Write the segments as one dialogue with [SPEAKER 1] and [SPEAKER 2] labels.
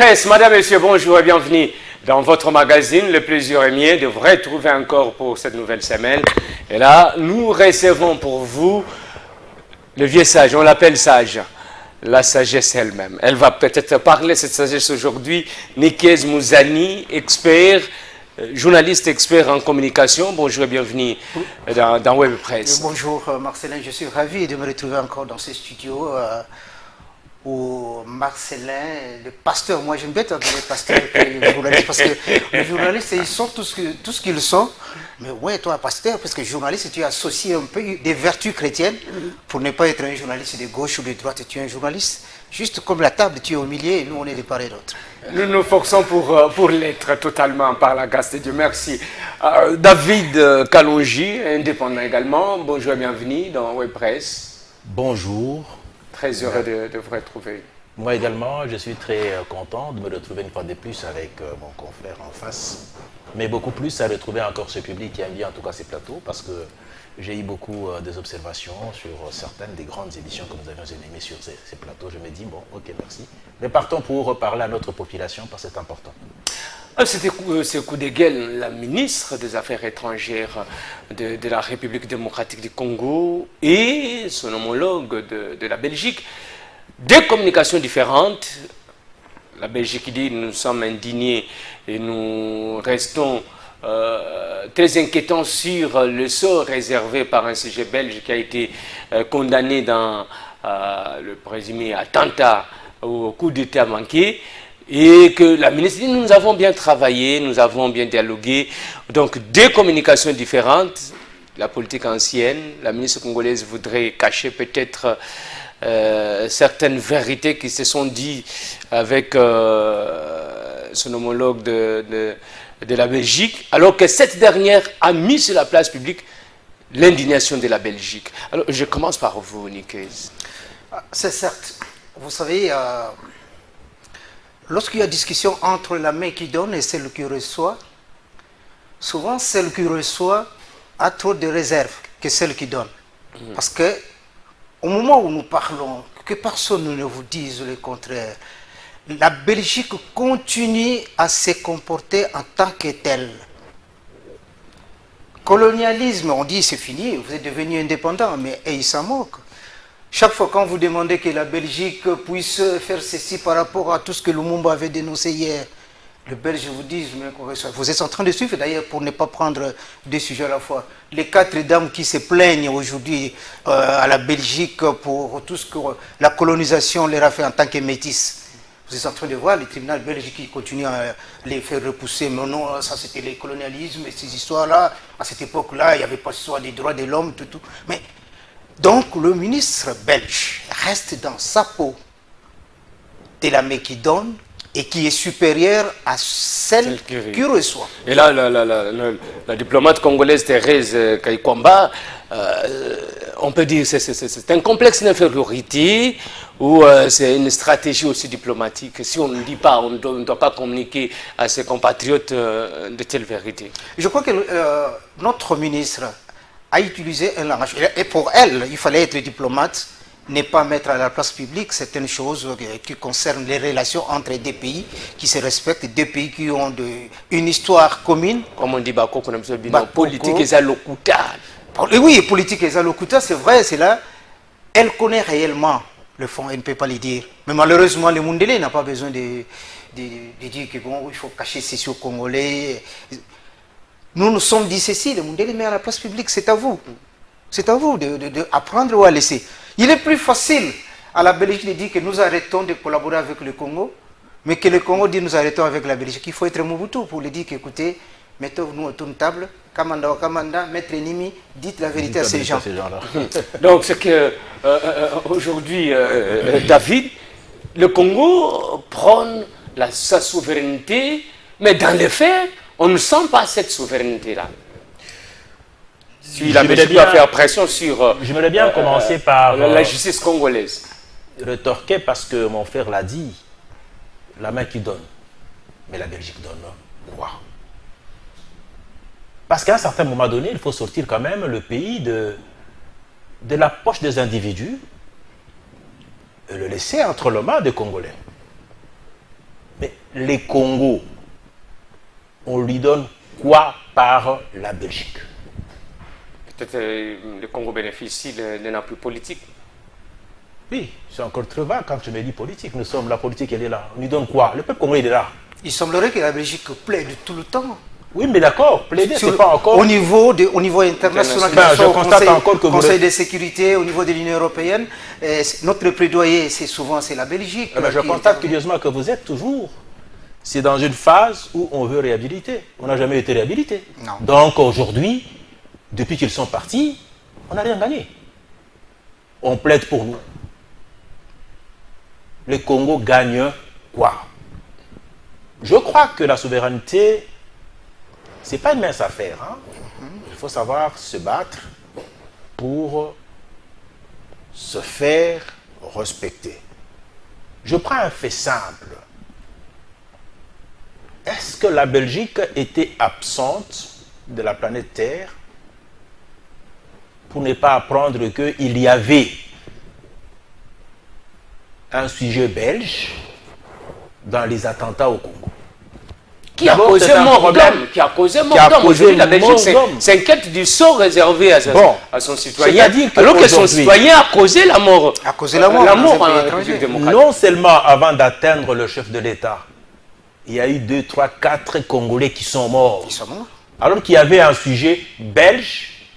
[SPEAKER 1] Presse, Madame, Messieurs, bonjour et bienvenue dans votre magazine. Le plaisir est mien de vous retrouver encore pour cette nouvelle semaine. Et là, nous recevons pour vous le vieux sage, on l'appelle sage, la sagesse elle-même. Elle va peut-être parler cette sagesse aujourd'hui. Nikez Mouzani, expert, journaliste expert en communication. Bonjour et bienvenue dans Web Presse.
[SPEAKER 2] Bonjour Marcelin, je suis ravi de me retrouver encore dans ce studio où Marcelin, le pasteur, moi j'aime bien t'appeler pasteur que le journaliste, parce que les journalistes ils sont tout ce qu'ils sont, mais ouais, toi pasteur, parce que journaliste tu associes un peu des vertus chrétiennes pour ne pas être un journaliste de gauche ou de droite, tu es un journaliste juste comme la table, tu es au milieu et nous on est de part et d'autre.
[SPEAKER 1] Nous nous forçons pour l'être totalement par la grâce de Dieu. Merci. David Kalonji, indépendant également. Bonjour et bienvenue dans Web Presse.
[SPEAKER 3] Bonjour.
[SPEAKER 1] Très heureux de vous retrouver.
[SPEAKER 3] Moi également, je suis très content de me retrouver une fois de plus avec mon confrère en face. Mais beaucoup plus à retrouver encore ce public qui aime bien en tout cas ces plateaux, parce que j'ai eu beaucoup des observations sur certaines des grandes émissions que nous avions animées sur ces plateaux. Je me dis, bon, ok, merci. Mais partons pour parler à notre population, parce que c'est important.
[SPEAKER 1] C'était ce coup de gueule, la ministre des Affaires étrangères de la République démocratique du Congo et son homologue de la Belgique. Deux communications différentes. La Belgique dit nous sommes indignés et nous restons très inquiétants sur le sort réservé par un sujet belge qui a été condamné dans le présumé attentat au coup d'État manqué. Et que la ministre dit, nous avons bien travaillé, nous avons bien dialogué. Donc, deux communications différentes. La politique ancienne, la ministre congolaise voudrait cacher peut-être certaines vérités qui se sont dites avec son homologue de la Belgique, alors que cette dernière a mis sur la place publique l'indignation de la Belgique. Alors, je commence par vous, Nikez.
[SPEAKER 2] C'est certes. Vous savez... lorsqu'il y a discussion entre la main qui donne et celle qui reçoit, souvent celle qui reçoit a trop de réserves que celle qui donne. Parce que au moment où nous parlons, que personne ne vous dise le contraire, la Belgique continue à se comporter en tant que telle. Colonialisme, on dit c'est fini, vous êtes devenu indépendant, mais ils s'en moquent. Chaque fois quand vous demandez que la Belgique puisse faire ceci par rapport à tout ce que Lumumba avait dénoncé hier, les Belges vous disent, mais vous êtes en train de suivre d'ailleurs pour ne pas prendre deux sujets à la fois. Les 4 dames qui se plaignent aujourd'hui à la Belgique pour tout ce que la colonisation leur a fait en tant que métis. Vous êtes en train de voir les tribunaux belges qui continuent à les faire repousser. Mais non, ça c'était le colonialisme et ces histoires-là. À cette époque-là, il n'y avait pas l'histoire des droits de l'homme, tout. Mais donc le ministre belge reste dans sa peau de la main qui donne et qui est supérieure à celle qui reçoit.
[SPEAKER 1] Et là, la diplomate congolaise Thérèse Kaikwamba, on peut dire que c'est un complexe d'infériorité ou c'est une stratégie aussi diplomatique. Si on ne dit pas, on ne doit pas communiquer à ses compatriotes de telles vérités.
[SPEAKER 2] Je crois que notre ministre a utilisé un langage. Et pour elle, il fallait être diplomate, ne pas mettre à la place publique certaines choses qui concernent les relations entre deux pays qui se respectent, deux pays qui ont une histoire commune.
[SPEAKER 1] Comme on dit, politique et zalokuta.
[SPEAKER 2] Oui, politique et zalokuta, c'est vrai, c'est là. Elle connaît réellement le fond, elle ne peut pas le dire. Mais malheureusement, le Mundele n'a pas besoin de dire que bon, il faut cacher ceci aux Congolais. Nous nous sommes dit ceci, le Mundele met à la place publique, c'est à vous. C'est à vous d'apprendre ou à laisser. Il est plus facile à la Belgique de dire que nous arrêtons de collaborer avec le Congo, mais que le Congo dit nous arrêtons avec la Belgique. Il faut être Mobutu pour lui dire qu'écoutez, mettons-nous autour de table, Kamanda ou Kamanda, Maître Nimi, dites la vérité à ces gens.
[SPEAKER 1] Donc c'est que aujourd'hui, David, le Congo prône sa souveraineté, mais dans les faits, on ne sent pas cette souveraineté-là. Si la Belgique doit faire pression sur
[SPEAKER 3] j'aimerais bien commencer par
[SPEAKER 1] la justice congolaise.
[SPEAKER 3] Retorquer parce que mon frère l'a dit, la main qui donne, mais la Belgique donne quoi? Parce qu'à un certain moment donné, il faut sortir quand même le pays de la poche des individus et le laisser entre les mains des Congolais. Mais les Congos, on lui donne quoi par la Belgique?
[SPEAKER 1] Peut-être le Congo bénéficie d'un appui politique.
[SPEAKER 3] Oui, c'est encore très vague quand tu me dis politique. Nous sommes, la politique, elle est là. On lui donne quoi? Le peuple congolais, il est là.
[SPEAKER 2] Il semblerait que la Belgique plaide tout le temps.
[SPEAKER 3] Oui, mais d'accord, plaider, c'est pas encore...
[SPEAKER 2] Au niveau international,
[SPEAKER 3] Ben, je constate encore que
[SPEAKER 2] Conseil de sécurité, au niveau de l'Union européenne, notre plaidoyer, c'est la Belgique.
[SPEAKER 3] Eh ben, je constate curieusement que vous êtes toujours... C'est dans une phase où on veut réhabiliter. On n'a jamais été réhabilité.
[SPEAKER 2] Non.
[SPEAKER 3] Donc aujourd'hui, depuis qu'ils sont partis, on n'a rien gagné. On plaide pour nous. Le Congo gagne quoi? Je crois que la souveraineté, c'est pas une mince affaire. Hein? Il faut savoir se battre pour se faire respecter. Je prends un fait simple. Est-ce que la Belgique était absente de la planète Terre pour ne pas apprendre qu'il y avait un sujet belge dans les attentats au Congo?
[SPEAKER 1] Qui a causé mort d'homme. Qui a causé mort d'homme. Aujourd'hui, la Belgique s'inquiète du sort réservé à son citoyen. Alors que son citoyen a causé la mort.
[SPEAKER 2] A causé la mort.
[SPEAKER 1] La mort en République démocratique.
[SPEAKER 3] Non seulement avant d'atteindre le chef de l'État, il y a eu 2, 3, 4 Congolais qui sont morts.
[SPEAKER 2] Ils sont morts.
[SPEAKER 3] Alors qu'il y avait un sujet belge,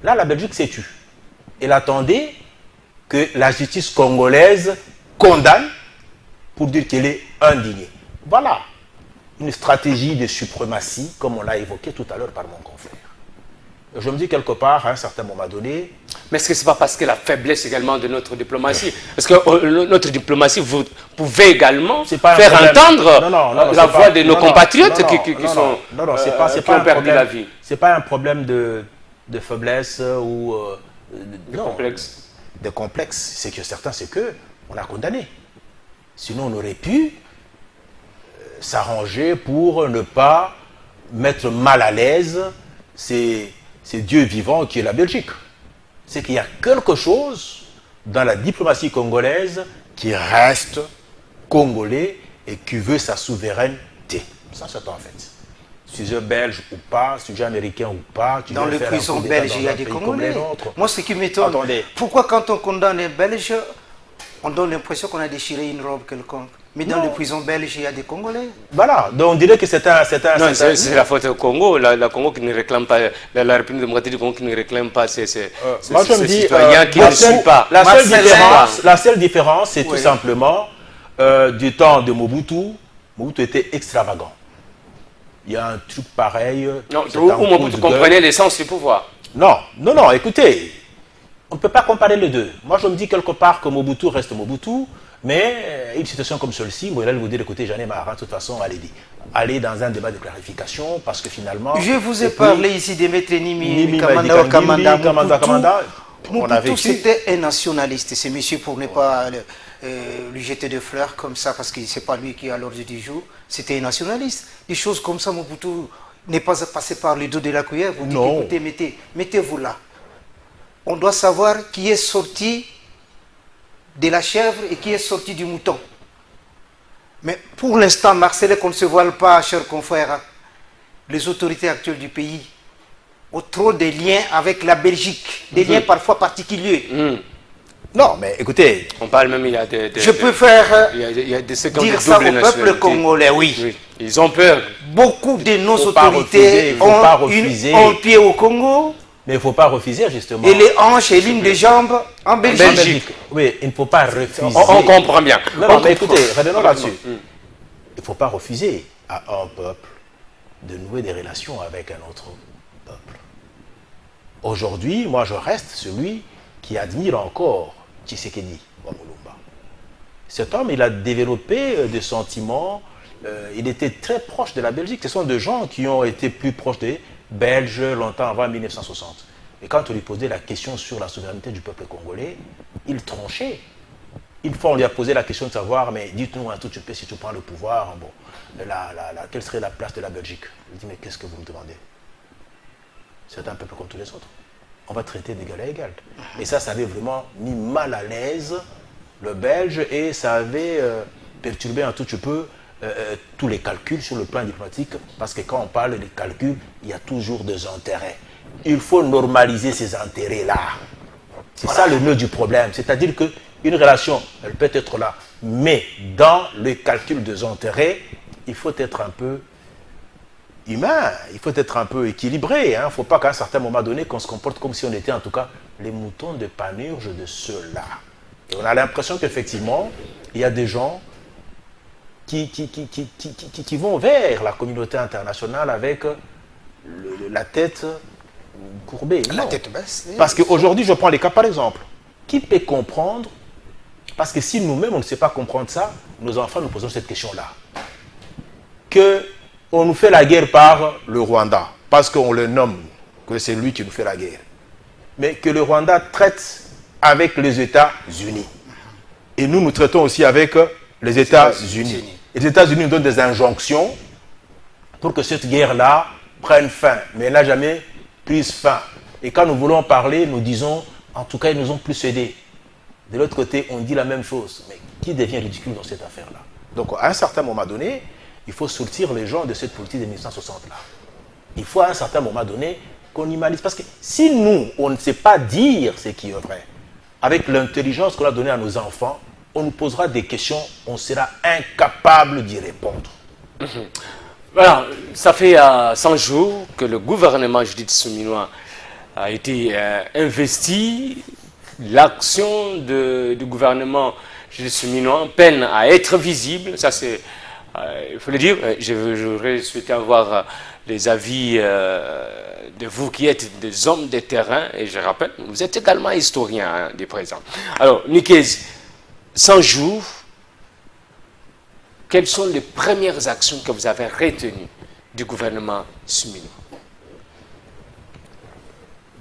[SPEAKER 3] là la Belgique s'est tue. Elle attendait que la justice congolaise condamne pour dire qu'elle est indignée. Voilà une stratégie de suprématie, comme on l'a évoqué tout à l'heure par mon confrère. Je me dis quelque part, à un certain moment donné...
[SPEAKER 1] Mais est-ce que ce n'est pas parce que la faiblesse également de notre diplomatie? Parce que notre diplomatie, vous pouvez également faire entendre la voix de nos compatriotes qui ont perdu la vie.
[SPEAKER 3] Ce n'est pas un problème de faiblesse ou...
[SPEAKER 1] de complexe.
[SPEAKER 3] De complexe. C'est que certains, c'est qu'on a condamné. Sinon, on aurait pu s'arranger pour ne pas mettre mal à l'aise ces dieux vivants qui est la Belgique. C'est qu'il y a quelque chose dans la diplomatie congolaise qui reste congolais et qui veut sa souveraineté. Ça, c'est en fait. Sujet belge ou pas, sujet américain ou pas.
[SPEAKER 2] Dans les prisons belges, il y a des Congolais. Moi, ce qui m'étonne, pourquoi quand on condamne un Belge, on donne l'impression qu'on a déchiré une robe quelconque? Mais dans les prisons belges, il y a des Congolais.
[SPEAKER 3] Voilà, donc on dirait que c'est un...
[SPEAKER 1] Non, c'est la faute au Congo, la Congo qui ne réclame pas, la République démocratique du Congo qui ne réclame pas ces citoyens qui ne suivent pas.
[SPEAKER 3] La seule différence, c'est tout simplement du temps de Mobutu. Mobutu était extravagant. Il y a un truc pareil...
[SPEAKER 1] Non, où Mobutu comprenait l'essence du pouvoir.
[SPEAKER 3] Non, non, non, écoutez, on ne peut pas comparer les deux. Moi, je me dis quelque part que Mobutu reste Mobutu, mais une situation comme celle-ci, vous allez vous dire, écoutez, j'en ai marre, de toute façon, allez dans un débat de clarification, parce que finalement...
[SPEAKER 2] Je vous ai parlé ici des maîtres Nimi Kamanda. Mobutu, c'était un nationaliste. C'est monsieur pour ne pas lui jeter des fleurs comme ça, parce que ce n'est pas lui qui est à l'ordre du jour. C'était un nationaliste. Des choses comme ça, Mobutu n'est pas passé par le dos de la cuillère. Vous dites, écoutez, mettez-vous là. On doit savoir qui est sorti de la chèvre et qui est sorti du mouton. Mais pour l'instant, Marcel, qu'on ne se voile pas, chers confrères, les autorités actuelles du pays ont trop de liens avec la Belgique, des liens parfois particuliers.
[SPEAKER 3] Non, mais écoutez...
[SPEAKER 1] On parle même, il y a des...
[SPEAKER 2] Je préfère dire ça au peuple congolais, oui.
[SPEAKER 1] Ils ont peur.
[SPEAKER 2] Beaucoup de nos autorités ont pied au Congo.
[SPEAKER 3] Mais il ne faut pas refuser, justement.
[SPEAKER 2] Et les hanches et lignes de jambes en Belgique.
[SPEAKER 3] Oui, il ne faut pas refuser.
[SPEAKER 1] On comprend bien.
[SPEAKER 3] Non, mais écoutez, revenons là-dessus. Il ne faut pas refuser à un peuple de nouer des relations avec un autre peuple. Aujourd'hui, moi, je reste celui qui admire encore Tshisekedi Wamulumba. Cet homme, il a développé des sentiments, il était très proche de la Belgique. Ce sont des gens qui ont été plus proches des Belges longtemps avant 1960. Et quand on lui posait la question sur la souveraineté du peuple congolais, il tranchait. Une fois, on lui a posé la question de savoir, mais dites-nous un tout petit peu, si tu prends le pouvoir, bon, quelle serait la place de la Belgique? Il dit, mais qu'est-ce que vous me demandez? C'est un peuple comme tous les autres. On va traiter d'égal à égal. Et ça avait vraiment mis mal à l'aise le Belge et ça avait perturbé un tout petit peu tous les calculs sur le plan diplomatique, parce que quand on parle de calculs, il y a toujours des intérêts. Il faut normaliser ces intérêts-là. C'est ça le nœud du problème. C'est-à-dire qu'une relation, elle peut être là, mais dans le calcul des intérêts, il faut être un peu humain, il faut être un peu équilibré. Il ne faut pas qu'à un certain moment donné, qu'on se comporte comme si on était en tout cas les moutons de panurge de ceux-là. Et on a l'impression qu'effectivement, il y a des gens qui vont vers la communauté internationale avec la tête courbée.
[SPEAKER 2] La tête basse.
[SPEAKER 3] Parce qu'aujourd'hui, je prends les cas par exemple. Qui peut comprendre? Parce que si nous-mêmes, on ne sait pas comprendre ça, nos enfants nous posons cette question-là. Qu'on nous fait la guerre par le Rwanda, parce qu'on le nomme, que c'est lui qui nous fait la guerre. Mais que le Rwanda traite avec les États-Unis. Et nous, nous traitons aussi avec les États-Unis. Et les États-Unis nous donnent des injonctions pour que cette guerre-là prenne fin. Mais elle n'a jamais prise fin. Et quand nous voulons parler, nous disons, en tout cas, ils nous ont plus aidés. De l'autre côté, on dit la même chose. Mais qui devient ridicule dans cette affaire-là? Donc, à un certain moment donné, il faut sortir les gens de cette politique de 1960-là. Il faut à un certain moment donné qu'on humanise. Parce que si nous, on ne sait pas dire ce qui est vrai, avec l'intelligence qu'on a donnée à nos enfants, on nous posera des questions, on sera incapable d'y répondre.
[SPEAKER 1] Voilà, ça fait 100 jours que le gouvernement Judith Suminwa a été investi. L'action du gouvernement Judith Suminwa peine à être visible. Ça, c'est, il faut le dire. J'aurais souhaité avoir les avis de vous qui êtes des hommes de terrain. Et je rappelle, vous êtes également historien du présent. Alors, Nikezi, 100 jours, quelles sont les premières actions que vous avez retenues du gouvernement Suminwa?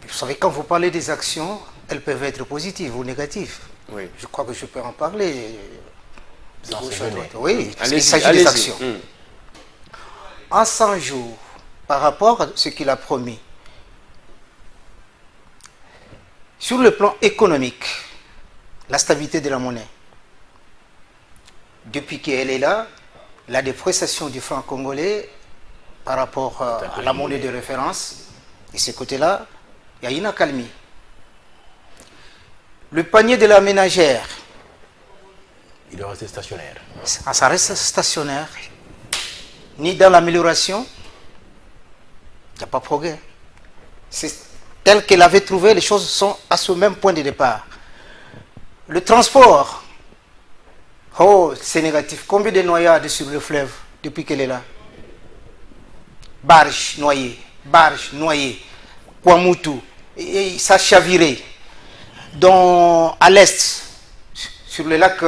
[SPEAKER 2] Vous savez, quand vous parlez des actions, elles peuvent être positives ou négatives.
[SPEAKER 1] Oui.
[SPEAKER 2] Je crois que je peux en parler.
[SPEAKER 3] Sans se gêner.
[SPEAKER 2] Oui, parce qu'il s'agit des actions. En 100 jours, par rapport à ce qu'il a promis, sur le plan économique, la stabilité de la monnaie, depuis qu'elle est là, la dépréciation du franc congolais par rapport à la monnaie de référence, et ce côté-là, il y a une accalmie. Le panier de la ménagère,
[SPEAKER 3] Il est resté stationnaire.
[SPEAKER 2] ça reste stationnaire. Ni dans l'amélioration, il n'y a pas de progrès. C'est tel qu'elle avait trouvé, les choses sont à ce même point de départ. Le transport, oh, c'est négatif. Combien de noyades sur le fleuve depuis qu'elle est là? Barge noyée, Kwamutu, et ça chaviré. À l'est, sur le lac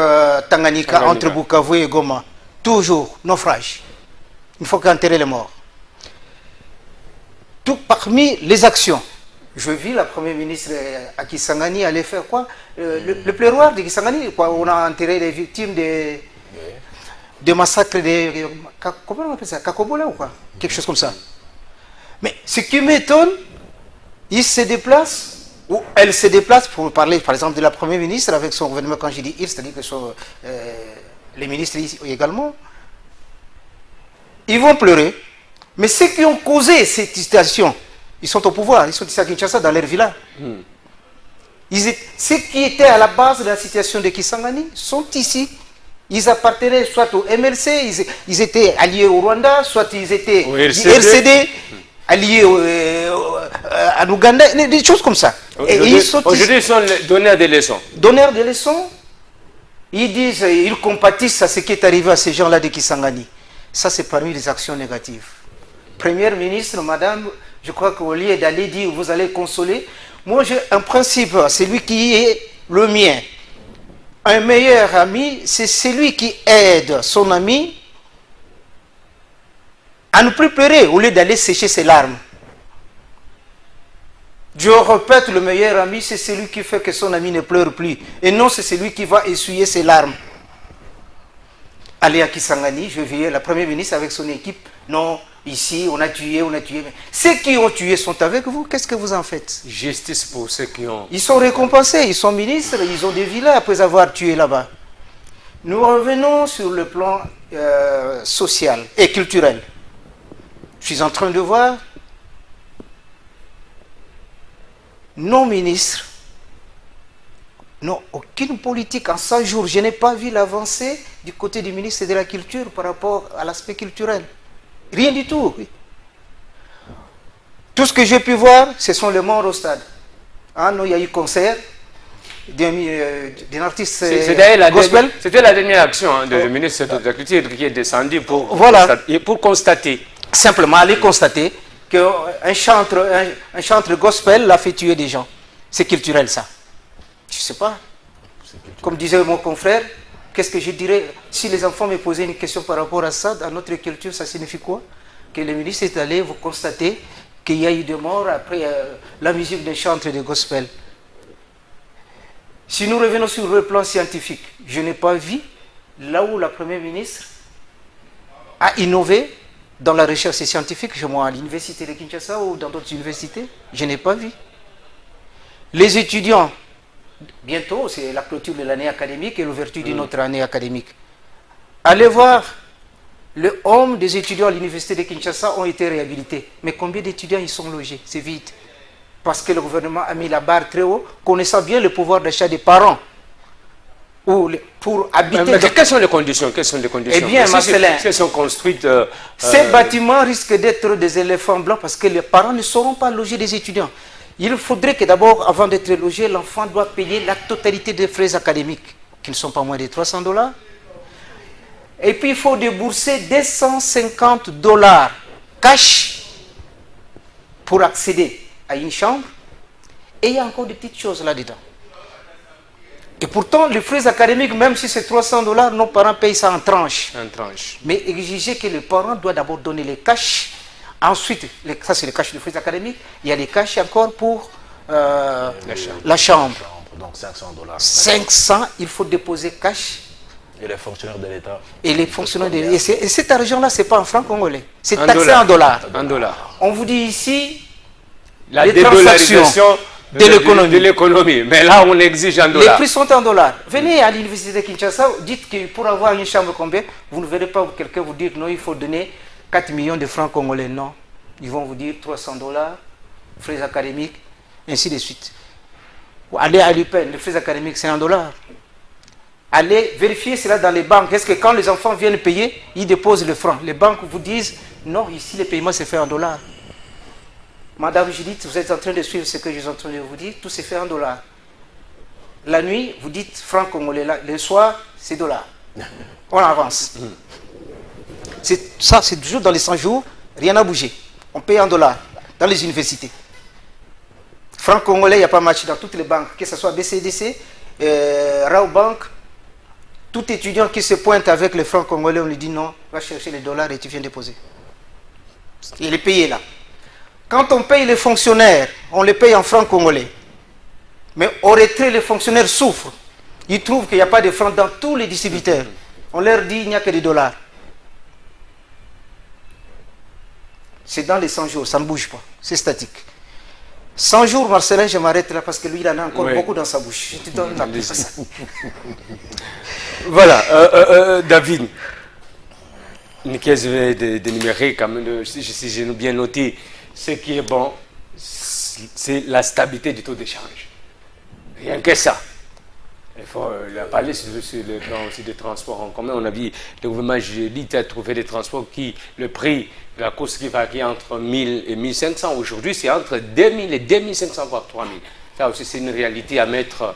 [SPEAKER 2] Tanganyika, entre Bukavu et Goma, toujours naufrage. Il faut qu'enterrer les morts. Tout parmi les actions. Je vis la première ministre à Kisangani aller faire quoi? Le pleuroir de Kisangani, quoi. On a enterré les victimes de massacres de... Comment on appelle ça? Kakobola ou quoi? Quelque chose comme ça. Mais ce qui m'étonne, il se déplace, ou elle se déplace pour parler, par exemple, de la première ministre avec son gouvernement. Quand je dis il, c'est-à-dire que les ministres également, ils vont pleurer. Mais ceux qui ont causé cette situation, ils sont au pouvoir, ils sont ici à Kinshasa, dans leur villa. Ceux qui étaient à la base de la situation de Kisangani sont ici. Ils appartenaient soit au MLC, ils étaient alliés au Rwanda, soit ils étaient au RCD, alliés à l'Ouganda, des choses comme ça.
[SPEAKER 1] Aujourd'hui, ils sont donneurs de leçons.
[SPEAKER 2] Donneurs de leçons, ils disent, ils compatissent à ce qui est arrivé à ces gens-là de Kisangani. Ça, c'est parmi les actions négatives. Première ministre, madame, je crois qu'au lieu d'aller dire vous allez consoler, moi j'ai un principe, c'est lui qui est le mien. Un meilleur ami, c'est celui qui aide son ami à ne plus pleurer au lieu d'aller sécher ses larmes. Je répète, le meilleur ami, c'est celui qui fait que son ami ne pleure plus. Et non, c'est celui qui va essuyer ses larmes. Aller à Kisangani, je voyais la première ministre avec son équipe. Non, ici, on a tué. Ceux qui ont tué sont avec vous. Qu'est-ce que vous en faites?
[SPEAKER 1] Justice pour ceux qui ont...
[SPEAKER 2] Ils sont récompensés, ils sont ministres, ils ont des villas après avoir tué là-bas. Nous revenons sur le plan sociale et culturelle. Je suis en train de voir nos ministres n'ont aucune politique. En 100 jours, je n'ai pas vu l'avancée du côté du ministre de la Culture par rapport à l'aspect culturel. Rien du tout. Tout ce que j'ai pu voir, ce sont les morts au stade. Ah non, il y a eu concert d'un artiste gospel.
[SPEAKER 1] C'était la dernière action du ministre de la Culture qui est descendu pour constater.
[SPEAKER 2] Simplement aller constater qu'un chanteur gospel l'a fait tuer des gens. C'est culturel ça. Je ne sais pas. Comme disait mon confrère, qu'est-ce que je dirais si les enfants me posaient une question par rapport à ça, à notre culture, ça signifie quoi? Que le ministre est allé vous constater qu'il y a eu des morts après la musique d'un chanteur de gospel. Si nous revenons sur le plan scientifique, je n'ai pas vu là où la Première ministre a innové dans la recherche scientifique, je moi à l'université de Kinshasa ou dans d'autres universités, je n'ai pas vu. Les étudiants, bientôt c'est la clôture de l'année académique et l'ouverture d'une autre année académique. Allez voir, le home des étudiants à l'université de Kinshasa ont été réhabilités. Mais combien d'étudiants ils sont logés? C'est vide. Parce que le gouvernement a mis la barre très haut, connaissant bien le pouvoir d'achat des parents. Pour habiter.
[SPEAKER 1] Mais quelles sont les conditions?
[SPEAKER 2] Eh bien, Marcelin,
[SPEAKER 1] si elles sont construites.
[SPEAKER 2] Ces bâtiments risquent d'être des éléphants blancs parce que les parents ne sauront pas loger des étudiants. Il faudrait que d'abord, avant d'être logé, l'enfant doit payer la totalité des frais académiques, qui ne sont pas moins de $300. Et puis, il faut débourser $250 cash pour accéder à une chambre. Et il y a encore des petites choses là-dedans. Et pourtant, les frais académiques, même si c'est $300, nos parents payent ça en tranches. Mais exiger que le parent doit d'abord donner les cash. Ensuite, ça c'est le cash des frais académiques. Il y a des cash encore pour la chambre.
[SPEAKER 3] Donc $500.
[SPEAKER 2] 500, il faut déposer cash.
[SPEAKER 3] Et les fonctionnaires de l'État.
[SPEAKER 2] Et les fonctionnaires de l'État. Et cet argent-là, ce n'est pas en francs congolais. C'est taxé en dollars. On vous dit ici,
[SPEAKER 1] la
[SPEAKER 2] les transactions de
[SPEAKER 1] l'économie. Mais là, on exige en dollars.
[SPEAKER 2] Les prix sont en dollars. Venez à l'université de Kinshasa, dites que pour avoir une chambre combien, vous ne verrez pas quelqu'un vous dire non, il faut donner 4 millions de francs congolais. Non. Ils vont vous dire $300, frais académiques, ainsi de suite. Allez à l'UPEN, les frais académiques, c'est en dollars. Allez vérifier cela dans les banques. Est-ce que quand les enfants viennent payer, ils déposent le franc? Les banques vous disent non, ici, le paiement se fait en dollars. Madame Judith, vous êtes en train de suivre ce que je suis en train de vous dire, tout se fait en dollars. La nuit, vous dites francs congolais, le soir, c'est dollars. On avance. Ça, c'est toujours dans les 100 jours, rien n'a bougé. On paye en dollars dans les universités. Francs congolais, il n'y a pas match dans toutes les banques, que ce soit BCDC, Raobank. Tout étudiant qui se pointe avec les francs congolais, on lui dit non, va chercher les dollars et tu viens déposer. Il est payé là. Quand on paye les fonctionnaires, on les paye en francs congolais. Mais au retrait, les fonctionnaires souffrent. Ils trouvent qu'il n'y a pas de francs dans tous les distributeurs. On leur dit qu'il n'y a que des dollars. C'est dans les 100 jours, ça ne bouge pas. C'est statique. 100 jours, Marcelin, je m'arrête là parce que lui, il en a encore beaucoup dans sa bouche. Je te donne la place.
[SPEAKER 1] Voilà, David. Une caisse de numérique, quand même, si j'ai bien noté, ce qui est bon, c'est la stabilité du taux d'échange. Rien que ça. Il faut parler sur le plan aussi des transports en commun. On a vu le gouvernement Jélite a trouvé des transports qui, le prix de la course qui varie entre 1000 et 1500. Aujourd'hui, c'est entre 2000 et 2500, voire 3000. Ça aussi, c'est une réalité à mettre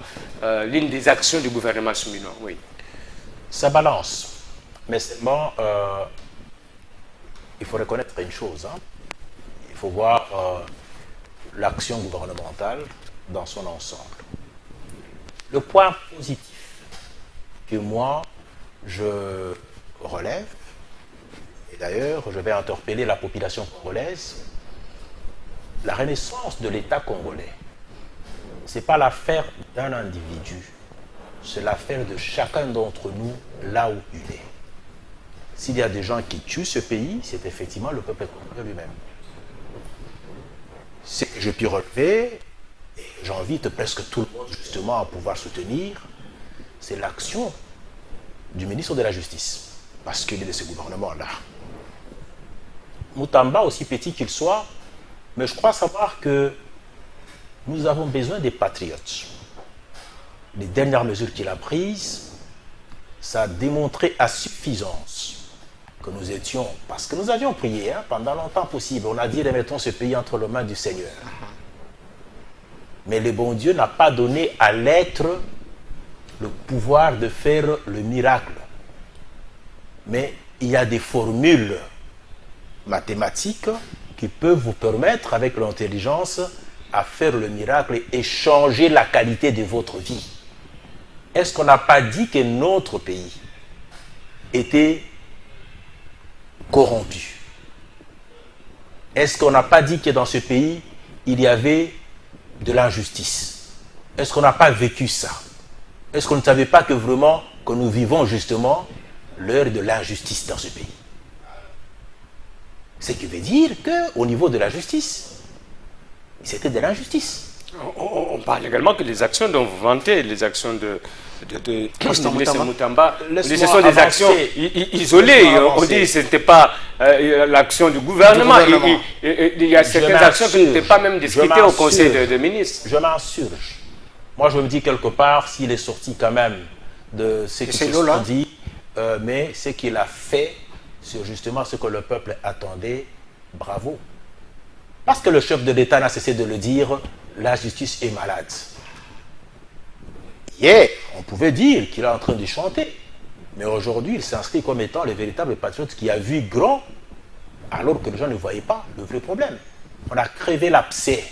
[SPEAKER 1] l'une des actions du gouvernement souminois. Oui.
[SPEAKER 3] Ça balance. Mais seulement, il faut reconnaître une chose. Il faut voir l'action gouvernementale dans son ensemble. Le point positif que moi, je relève, et d'ailleurs, je vais interpeller la population congolaise, la renaissance de l'État congolais, ce n'est pas l'affaire d'un individu, c'est l'affaire de chacun d'entre nous là où il est. S'il y a des gens qui tuent ce pays, c'est effectivement le peuple congolais lui-même. Ce que je puis relever, et j'invite presque tout le monde justement à pouvoir soutenir, c'est l'action du ministre de la Justice. basculer de ce gouvernement-là. Moutamba, aussi petit qu'il soit, mais je crois savoir que nous avons besoin des patriotes. Les dernières mesures qu'il a prises, ça a démontré à suffisance que nous étions, parce que nous avions prié pendant longtemps possible, on a dit remettons ce pays entre les mains du Seigneur. Mais le bon Dieu n'a pas donné à l'être le pouvoir de faire le miracle. Mais il y a des formules mathématiques qui peuvent vous permettre, avec l'intelligence, à faire le miracle et changer la qualité de votre vie. Est-ce qu'on n'a pas dit que notre pays était corrompu? Est-ce qu'on n'a pas dit que dans ce pays, il y avait de l'injustice? Est-ce qu'on n'a pas vécu ça? Est-ce qu'on ne savait pas que vraiment, que nous vivons justement l'heure de l'injustice dans ce pays? Ce qui veut dire qu'au niveau de la justice, c'était de l'injustice.
[SPEAKER 1] On parle également que les actions dont vous vantez, les actions de Moutamba, ce sont des actions isolées. On dit que ce n'était pas l'action du gouvernement. Il y a certaines actions qui n'étaient pas même discutées au Conseil de ministres.
[SPEAKER 3] Je m'insurge. Moi, je me dis quelque part, s'il est sorti quand même de ce qui se sont dit, mais ce qu'il a fait, c'est justement ce que le peuple attendait, bravo. Parce que le chef de l'État n'a cessé de le dire, la justice est malade. Hier, on pouvait dire qu'il est en train de chanter, mais aujourd'hui, il s'inscrit comme étant le véritable patriote qui a vu grand, alors que les gens ne voyaient pas le vrai problème. On a crevé l'abcès.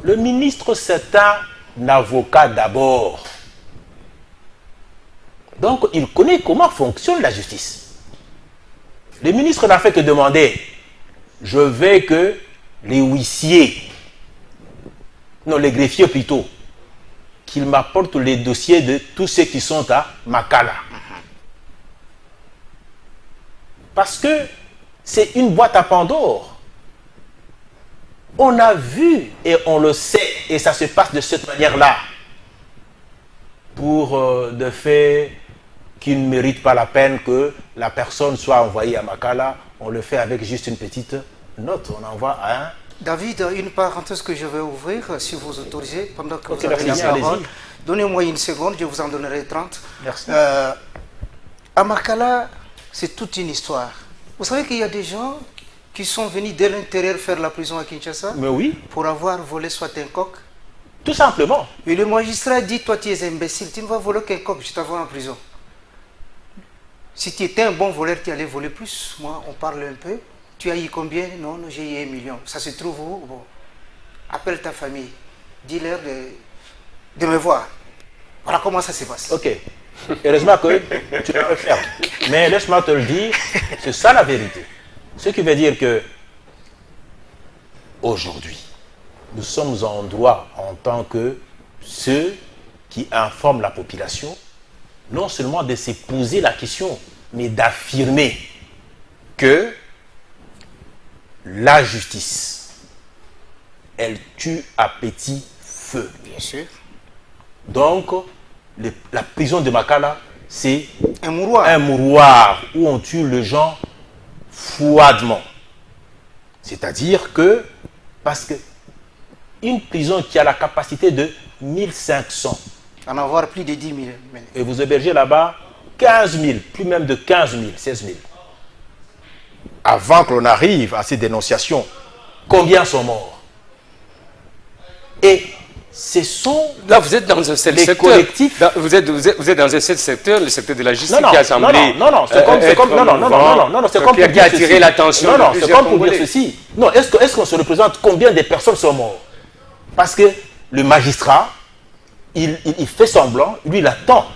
[SPEAKER 3] Le ministre, c'est un avocat d'abord. Donc, il connaît comment fonctionne la justice. Le ministre n'a fait que demander, je veux que les huissiers, non, les greffiers plutôt, qu'ils m'apportent les dossiers de tous ceux qui sont à Makala. Parce que c'est une boîte à Pandore. On a vu et on le sait, et ça se passe de cette manière-là, pour des faits qui ne méritent pas la peine que la personne soit envoyée à Makala, on le fait avec juste une petite note, on envoie à un...
[SPEAKER 2] David, une parenthèse que je vais ouvrir, si vous autorisez, pendant que vous
[SPEAKER 3] avez
[SPEAKER 2] la parole.
[SPEAKER 3] allez-y.
[SPEAKER 2] Donnez-moi une seconde, je vous en donnerai 30.
[SPEAKER 3] Merci.
[SPEAKER 2] À Makala, c'est toute une histoire. Vous savez qu'il y a des gens qui sont venus de l'intérieur faire la prison à Kinshasa,
[SPEAKER 3] Mais oui,
[SPEAKER 2] pour avoir volé soit un coq.
[SPEAKER 3] tout simplement.
[SPEAKER 2] Et le magistrat dit, toi tu es imbécile, tu ne vas voler qu'un coq, je t'envoie en prison. Si tu étais un bon voleur, tu allais voler plus. Moi, on parle un peu. Tu as eu combien? Non, j'ai eu 1 million. Ça se trouve où? Bon. Appelle ta famille. Dis-leur de me voir. Voilà comment ça se passe.
[SPEAKER 3] Ok. Heureusement que tu peux le faire. Mais laisse-moi te le dire, c'est ça la vérité. Ce qui veut dire que aujourd'hui, nous sommes en droit en tant que ceux qui informent la population, non seulement de se poser la question, mais d'affirmer que la justice, elle tue à petit feu.
[SPEAKER 2] Bien sûr.
[SPEAKER 3] Donc, la prison de Makala, c'est
[SPEAKER 2] un mouroir.
[SPEAKER 3] Un mouroir où on tue les gens froidement. C'est-à-dire que, parce que une prison qui a la capacité de 1500,
[SPEAKER 2] En avoir plus de 10 000.
[SPEAKER 3] et vous hébergez là-bas 15 000, plus même de 15 000, 16 000. Avant que l'on arrive à ces dénonciations, combien sont morts? Et ce sont...
[SPEAKER 1] Là, vous êtes dans un seul
[SPEAKER 3] les
[SPEAKER 1] secteur.
[SPEAKER 3] collectifs.
[SPEAKER 1] Vous êtes dans un seul secteur, le secteur de la justice
[SPEAKER 3] Non,
[SPEAKER 1] qui a semblé.
[SPEAKER 3] non, c'est comme, c'est comme
[SPEAKER 1] qui a attiré l'attention.
[SPEAKER 3] Non, c'est comme pour dire ceci. Non, est-ce qu'on se représente combien de personnes sont mortes? Parce que le magistrat, il fait semblant, lui, il attend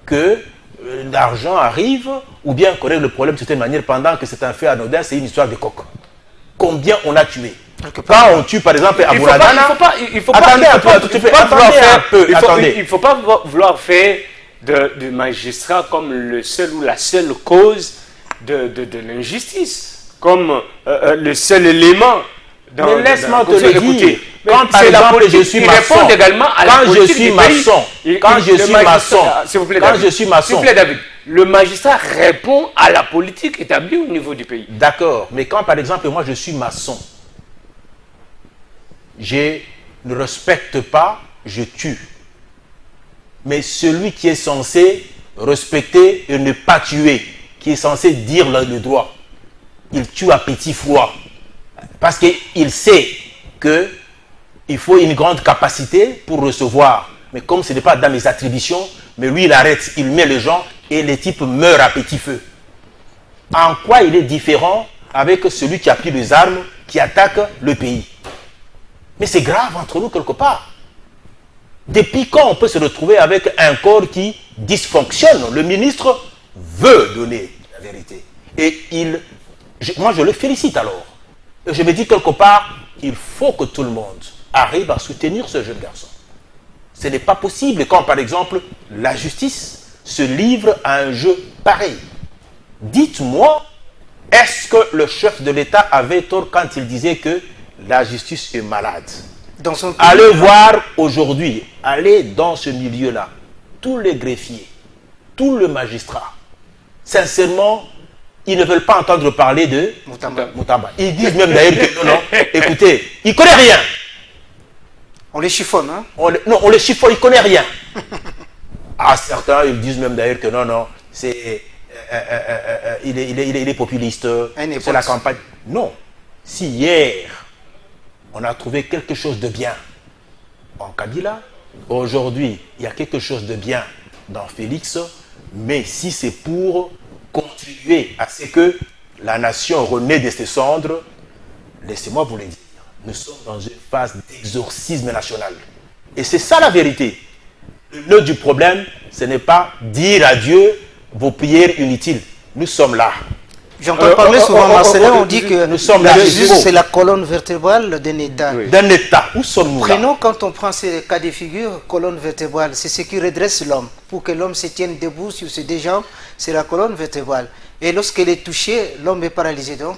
[SPEAKER 3] que l'argent arrive ou bien qu'on règle le problème de certaine manière pendant que c'est un fait anodin, c'est une histoire de coq. Combien on a tué? Quand on tue par exemple à Bounagana,
[SPEAKER 1] il faut pas vouloir faire du magistrat comme le seul ou la seule cause de l'injustice, comme le seul élément.
[SPEAKER 3] Mais laisse-moi te le dire. Quand par
[SPEAKER 1] C'est la
[SPEAKER 3] exemple
[SPEAKER 1] politique
[SPEAKER 3] je suis
[SPEAKER 1] qui
[SPEAKER 3] maçon,
[SPEAKER 1] répond également à la
[SPEAKER 3] quand je
[SPEAKER 1] politique
[SPEAKER 3] suis
[SPEAKER 1] du pays.
[SPEAKER 3] maçon, quand je suis maçon,
[SPEAKER 1] S'il vous plaît,
[SPEAKER 3] quand
[SPEAKER 1] David.
[SPEAKER 3] je suis maçon,
[SPEAKER 1] S'il vous plaît, David. le magistrat répond à la politique établie au niveau du pays.
[SPEAKER 3] D'accord, mais quand par exemple moi je suis maçon, je ne respecte pas, je tue. Mais celui qui est censé respecter et ne pas tuer, qui est censé dire le droit, il tue à petit froid. Parce qu'il sait qu'il faut une grande capacité pour recevoir. Mais comme ce n'est pas dans mes attributions, mais lui il arrête, il met les gens et les types meurent à petit feu. En quoi il est différent avec celui qui a pris les armes, qui attaque le pays? Mais c'est grave entre nous quelque part. Depuis quand on peut se retrouver avec un corps qui dysfonctionne? Le ministre veut donner la vérité. Et moi je le félicite alors. Et je me dis quelque part, il faut que tout le monde arrive à soutenir ce jeune garçon. Ce n'est pas possible quand par exemple la justice se livre à un jeu pareil. Dites-moi, est-ce que le chef de l'État avait tort quand il disait que la justice est malade?
[SPEAKER 2] Dans son pays,
[SPEAKER 3] Allez voir aujourd'hui, allez dans ce milieu-là, tous les greffiers, tous les magistrats, sincèrement, ils ne veulent pas entendre parler de Moutamba. Ils disent même d'ailleurs que non, écoutez, il ne connaît rien.
[SPEAKER 2] on les chiffonne, hein?
[SPEAKER 3] Non, on les chiffonne, il ne connaît rien. Certains, ils disent même d'ailleurs que non, c'est, il est populiste, c'est la campagne. Non, si hier, on a trouvé quelque chose de bien en Kabila, aujourd'hui, il y a quelque chose de bien dans Félix, mais si c'est pour contribuer à ce que la nation renaît de ses cendres, laissez-moi vous le dire, nous sommes dans une phase d'exorcisme national. Et c'est ça la vérité. Le nœud du problème, ce n'est pas dire à Dieu vos prières inutiles. Nous sommes là.
[SPEAKER 2] J'entends parler souvent, Marcelin, on dit que
[SPEAKER 3] nous sommes là.
[SPEAKER 2] c'est la colonne vertébrale d'un État.
[SPEAKER 1] Oui.
[SPEAKER 3] D'un État. Où sommes-nous là?
[SPEAKER 2] Prenons, quand on prend ces cas de figure, colonne vertébrale, c'est ce qui redresse l'homme. Pour que l'homme se tienne debout sur ses deux jambes, c'est la colonne vertébrale. Et lorsqu'elle est touchée, l'homme est paralysé. Donc,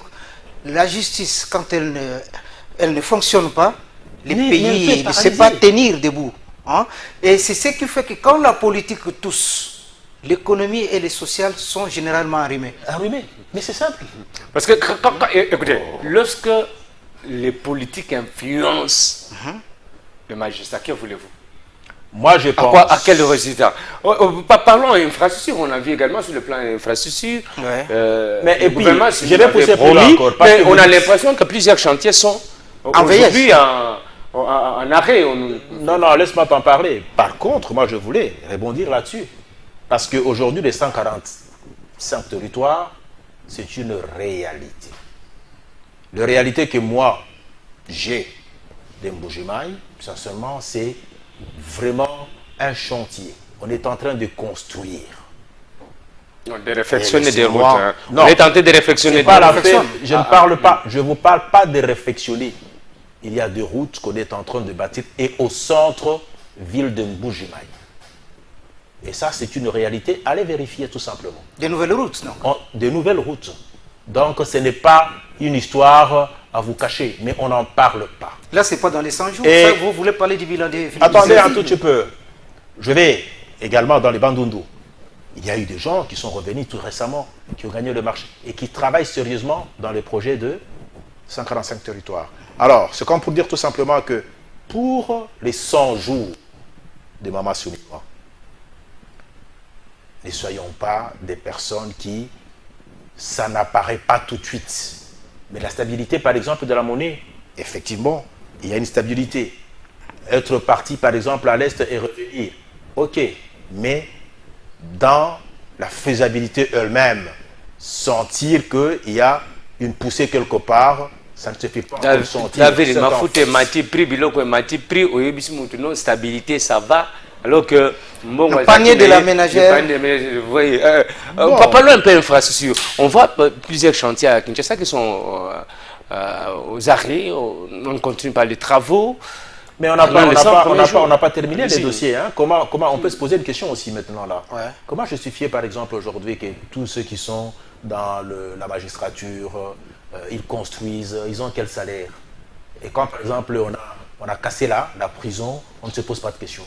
[SPEAKER 2] la justice, quand elle ne fonctionne pas, le pays ne sait pas tenir debout. Hein? Et c'est ce qui fait que quand la politique tousse, l'économie et les sociales sont généralement arrimées.
[SPEAKER 3] Arrimées. Mais c'est simple.
[SPEAKER 1] Parce que, écoutez, lorsque les politiques influencent le magistrat, que voulez-vous?
[SPEAKER 3] Moi, je pense.
[SPEAKER 1] À quel résultat? Parlons infrastructure, on a vu également sur le plan infrastructure.
[SPEAKER 2] Ouais.
[SPEAKER 3] Mais
[SPEAKER 1] Le
[SPEAKER 3] et puis,
[SPEAKER 1] gouvernement
[SPEAKER 3] je vais pousser plus loin encore. parce
[SPEAKER 1] mais
[SPEAKER 3] que
[SPEAKER 1] on a
[SPEAKER 3] vous-
[SPEAKER 1] l'impression que plusieurs chantiers sont aujourd'hui en arrêt.
[SPEAKER 3] Non, laisse-moi t'en parler. Par contre, moi, je voulais rebondir là-dessus. Parce qu'aujourd'hui, les 145 territoires, c'est une réalité. La réalité que moi, j'ai d'Mbujimai, sincèrement, c'est vraiment un chantier. On est en train de construire.
[SPEAKER 1] De réfectionner des routes.
[SPEAKER 3] laissez-moi-
[SPEAKER 1] Hein.
[SPEAKER 3] Non.
[SPEAKER 1] On est tenté de réfectionner
[SPEAKER 3] C'est
[SPEAKER 1] des
[SPEAKER 3] pas la
[SPEAKER 1] routes.
[SPEAKER 3] peine, je ne parle pas, je vous parle pas de réfectionner. Il y a des routes qu'on est en train de bâtir et au centre, ville de Mbujimai. Et ça, c'est une réalité. Allez vérifier tout simplement.
[SPEAKER 2] Des nouvelles routes, non?
[SPEAKER 3] De nouvelles routes. Donc, ce n'est pas une histoire à vous cacher, mais on n'en parle pas.
[SPEAKER 2] Là, c'est pas dans les 100 jours.
[SPEAKER 3] Et-
[SPEAKER 2] Ça, vous voulez parler du bilan des Philippe
[SPEAKER 3] Attendez
[SPEAKER 2] Tshisekedi.
[SPEAKER 3] un tout petit peu. Je vais également dans les Bandundu. Il y a eu des gens qui sont revenus tout récemment, qui ont gagné le marché et qui travaillent sérieusement dans les projets de 145 territoires. Alors, c'est comme pour dire tout simplement que pour les 100 jours de Mama Souniwa, ne soyons pas des personnes qui, ça n'apparaît pas tout de suite. Mais la stabilité, par exemple, de la monnaie, effectivement, il y a une stabilité. Être parti, par exemple, à l'Est et revenir, ok, mais dans la faisabilité elle-même, sentir qu'il y a une poussée quelque part, ça ne se fait pas encore sentir.
[SPEAKER 1] David,
[SPEAKER 3] C'est
[SPEAKER 1] ma
[SPEAKER 3] en
[SPEAKER 1] foute
[SPEAKER 3] force.
[SPEAKER 1] mati prix biloko mati prix oyebisi mutu non stabilité ça va alors que
[SPEAKER 2] Le panier de la ménagère.
[SPEAKER 1] Vous voyez, parlons un peu infrastructure. On voit plusieurs chantiers à Kinshasa qui sont aux arrêts. On continue par les travaux.
[SPEAKER 3] Mais on n'a
[SPEAKER 1] Dans les 100 premiers jours.
[SPEAKER 3] pas terminé les
[SPEAKER 1] Si.
[SPEAKER 3] dossiers. Hein. Comment on peut se poser une question aussi maintenant là?
[SPEAKER 2] Ouais.
[SPEAKER 3] Comment justifier par exemple aujourd'hui que tous ceux qui sont dans la magistrature, ils construisent, ils ont quel salaire? Et quand par exemple on a cassé là, la prison, on ne se pose pas de questions.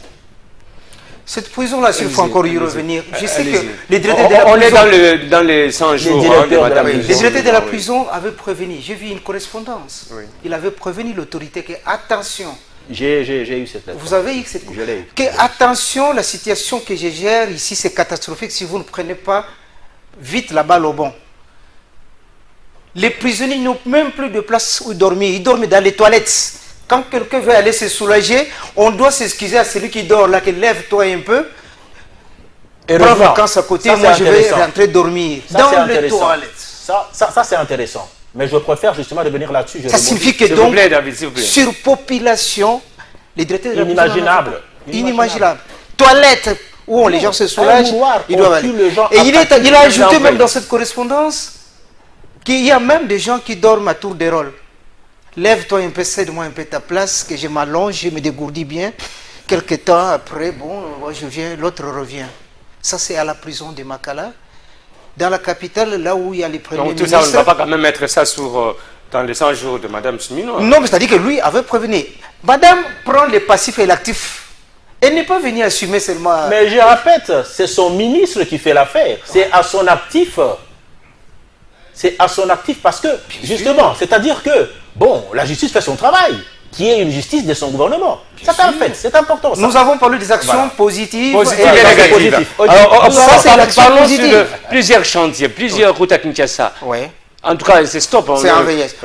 [SPEAKER 2] Cette prison-là, s'il faut encore y revenir, je sais que les directeurs de la
[SPEAKER 1] On
[SPEAKER 2] prison...
[SPEAKER 1] est dans les 100 jours de Madame
[SPEAKER 2] Les
[SPEAKER 1] Prison.
[SPEAKER 2] directeurs de la prison avaient prévenu, j'ai vu une correspondance, il avait prévenu l'autorité que, attention,
[SPEAKER 3] J'ai eu cette lettre.
[SPEAKER 2] vous avez eu cette...
[SPEAKER 3] Je l'ai eu.
[SPEAKER 2] Que, attention, la situation que je gère ici, c'est catastrophique si vous ne prenez pas vite la balle au bon. Les prisonniers n'ont même plus de place où dormir, ils dorment dans les toilettes. Quand quelqu'un veut aller se soulager, on doit s'excuser à celui qui dort là, que lève-toi un peu.
[SPEAKER 3] Et
[SPEAKER 2] Prends
[SPEAKER 3] revoir.
[SPEAKER 2] vacances à côté,
[SPEAKER 3] Ça,
[SPEAKER 2] moi
[SPEAKER 3] c'est
[SPEAKER 2] je vais
[SPEAKER 3] intéressant.
[SPEAKER 2] rentrer dormir.
[SPEAKER 3] Ça,
[SPEAKER 2] Dans
[SPEAKER 3] c'est
[SPEAKER 2] les
[SPEAKER 3] intéressant.
[SPEAKER 2] toilettes.
[SPEAKER 3] Ça c'est intéressant. Mais je préfère justement revenir là-dessus.
[SPEAKER 2] Ça signifie que
[SPEAKER 1] S'il vous
[SPEAKER 2] donc,
[SPEAKER 1] plaît, David, s'il vous plaît.
[SPEAKER 2] surpopulation, les directeurs de la prison
[SPEAKER 3] Inimaginable.
[SPEAKER 2] n'en ont pas. Inimaginable. Toilettes où les gens se soulagent,
[SPEAKER 3] mouroir,
[SPEAKER 2] ils doivent
[SPEAKER 3] on
[SPEAKER 2] aller.
[SPEAKER 3] tue les gens
[SPEAKER 2] Et
[SPEAKER 3] à
[SPEAKER 2] il
[SPEAKER 3] partir
[SPEAKER 2] a
[SPEAKER 3] de
[SPEAKER 2] ajouté
[SPEAKER 3] l'exemple.
[SPEAKER 2] même dans cette correspondance qu'il y a même des gens qui dorment à tour de rôle. Lève-toi un peu, cède-moi un peu ta place, que je m'allonge, je me dégourdis bien. Quelque temps après, bon, moi je viens, l'autre revient. Ça, c'est à la prison de Makala. Dans la capitale, là où il y a les premiers
[SPEAKER 1] Donc tout
[SPEAKER 2] ministres...
[SPEAKER 1] ça, on ne va pas quand même mettre ça dans les 100 jours de Madame Soumino.
[SPEAKER 2] Non, mais c'est-à-dire que lui avait prévenu. Madame prend les passifs et l'actif. Elle n'est pas venue assumer seulement...
[SPEAKER 3] Mais je répète, c'est son ministre qui fait l'affaire. C'est à son actif. C'est à son actif parce que, justement, c'est-à-dire que, bon, la justice fait son travail, qui est une justice de son gouvernement. C'est un fait, c'est important. Ça.
[SPEAKER 2] Nous avons parlé des actions positives
[SPEAKER 1] Positive
[SPEAKER 2] et
[SPEAKER 1] et négative.
[SPEAKER 3] positif.
[SPEAKER 1] Alors,
[SPEAKER 2] Ça, c'est l'action
[SPEAKER 1] parlons
[SPEAKER 2] positive.
[SPEAKER 1] sur plusieurs chantiers, plusieurs routes à Kinshasa.
[SPEAKER 2] Ouais.
[SPEAKER 1] En tout cas, c'est stop.
[SPEAKER 2] C'est en vieillesse.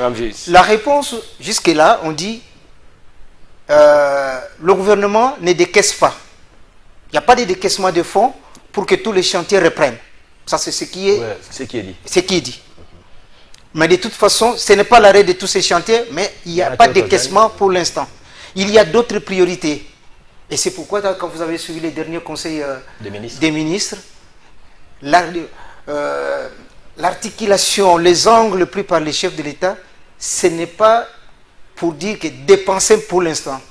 [SPEAKER 2] La réponse, jusque-là, on dit le gouvernement ne décaisse pas. Il n'y a pas de décaissement de fonds pour que tous les chantiers reprennent. Ça, c'est ce qui est,
[SPEAKER 3] Ouais, c'est ce qui est dit.
[SPEAKER 2] ce qui est dit. Mais de toute façon, ce n'est pas l'arrêt de tous ces chantiers, mais il n'y a pas de décaissement pour l'instant. Il y a d'autres priorités. Et c'est pourquoi, quand vous avez suivi les derniers conseils des ministres, l'articulation, les angles pris par les chefs de l'État, ce n'est pas pour dire que dépenser pour l'instant.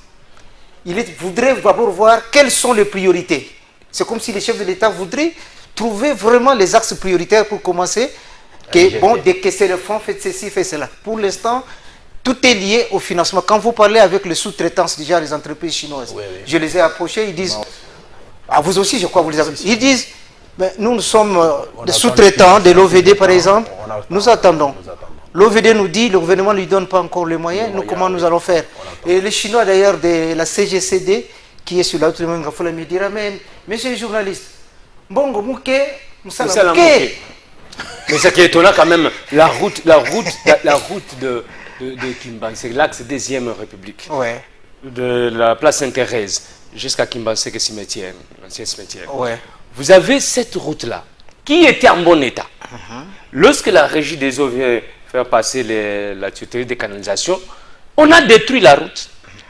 [SPEAKER 2] Il voudrait d'abord voir quelles sont les priorités. C'est comme si les chefs de l'État voudraient trouver vraiment les axes prioritaires pour commencer. Que, bon, décaisser le fonds, faites ceci, faites cela. Pour l'instant, tout est lié au financement. Quand vous parlez avec les sous-traitants, déjà les entreprises chinoises, je les ai approchés, ils disent, vous aussi je crois vous les avez, ils disent, mais nous sommes des sous-traitants de l'OVD par exemple, nous attendons. L'OVD nous dit, le gouvernement ne lui donne pas encore les moyens, nous comment nous allons faire? Et les Chinois d'ailleurs de la CGCD, qui est sur la route de Mangafoula, me dira, mais monsieur le journaliste, Bongo Mouke, Moussala Mouke.
[SPEAKER 1] Mais ce qui est étonnant quand même, la route de Kimbanse, l'axe 2e République,
[SPEAKER 2] Ouais.
[SPEAKER 1] de la place Sainte-Thérèse jusqu'à Kimbanse cimetière, l'ancien cimetière.
[SPEAKER 2] Ouais.
[SPEAKER 1] Vous avez cette route-là qui était en bon état. Lorsque la régie des eaux vient faire passer la tuyauterie de canalisation, on a détruit la route.